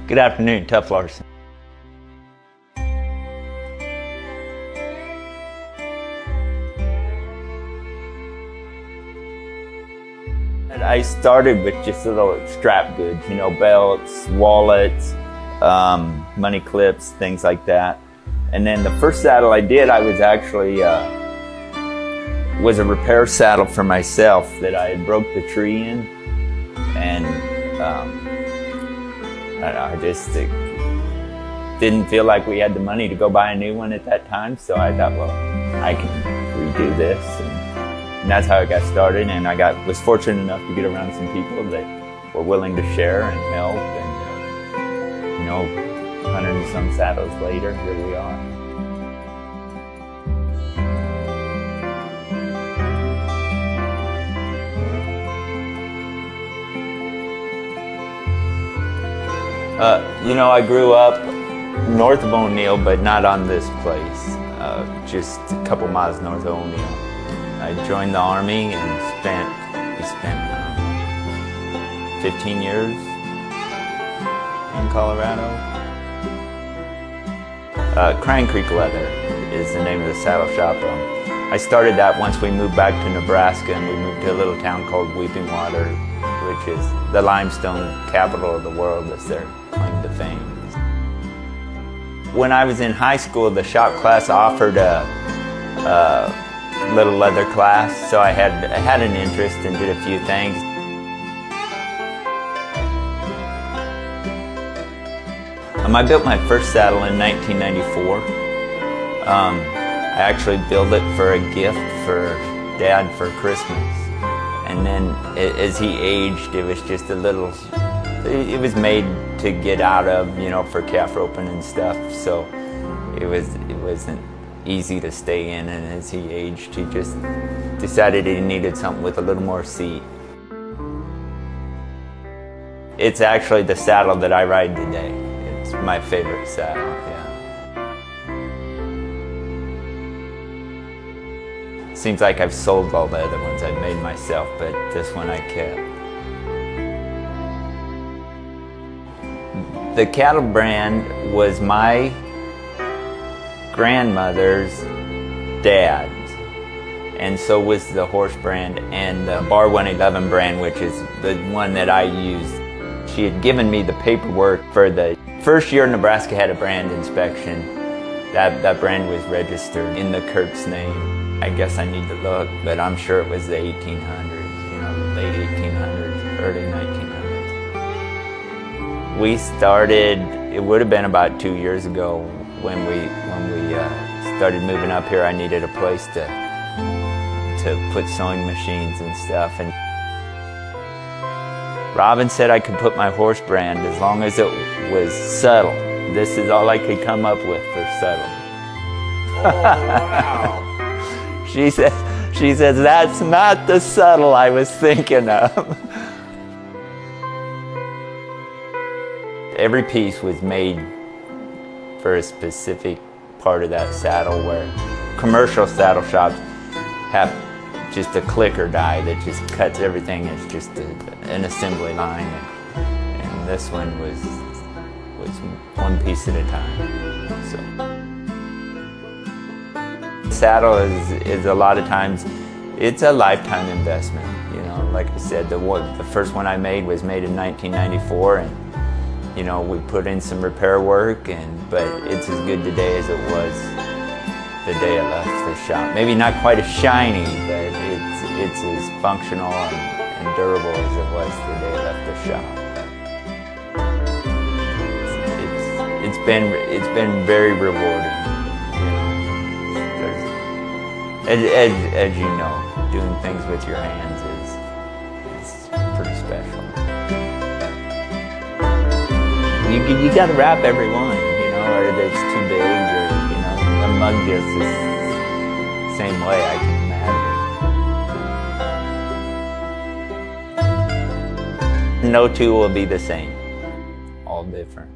Good afternoon, Tuff Larson. I started with just little strap goods, belts, wallets, money clips, things like that. And then the first saddle I did, I was actually was a repair saddle for myself that I had broke the tree in, and I just didn't feel like we had the money to go buy a new one at that time. So I thought, well, I can redo this, and that's how I got started. And I was fortunate enough to get around some people that were willing to share and help. And 100 and some saddles later, here we are. I grew up north of O'Neill, but not on this place, just a couple miles north of O'Neill. I joined the Army and we spent 15 years in Colorado. Crane Creek Leather is the name of the saddle shop. I started that once we moved back to Nebraska, and we moved to a little town called Weeping Water, which is the limestone capital of the world. That's their claim to fame. When I was in high school, the shop class offered a little leather class, so I had an interest and did a few things. I built my first saddle in 1994. I actually built it for a gift for Dad for Christmas. And then as he aged, it was just it was made to get out of, for calf roping and stuff. So it wasn't easy to stay in, and as he aged, he just decided he needed something with a little more seat. It's actually the saddle that I ride today. It's my favorite saddle, yeah. Seems like I've sold all the other ones I've made myself, but this one I kept. The cattle brand was my grandmother's dad, and so was the horse brand and the Bar 111 brand, which is the one that I used. She had given me the paperwork for the first year Nebraska had a brand inspection. That brand was registered in the Kirk's name. I guess I need to look, but I'm sure it was the 1800s, late 1800s, early 1900s. We started, it would have been about 2 years ago when we started moving up here. I needed a place to put sewing machines and stuff, and Robin said I could put my horse brand as long as it was subtle. This is all I could come up with for subtle. Oh, wow. She says, that's not the subtle I was thinking of. Every piece was made for a specific part of that saddle, where commercial saddle shops have just a clicker die that just cuts everything. It's just an assembly line, and this one was one piece at a time. So saddle is a lot of times, it's a lifetime investment. Like I said, the first one I made was made in 1994, and we put in some repair work, but it's as good today as it was the day I left the shop. Maybe not quite as shiny, but it's as functional and durable as it was the day I left the shop. It's been very rewarding. As you know, doing things with your hands is pretty special. You got to wrap every one, or it's too big, or a mug just is the same way, I can imagine. No two will be the same, all different.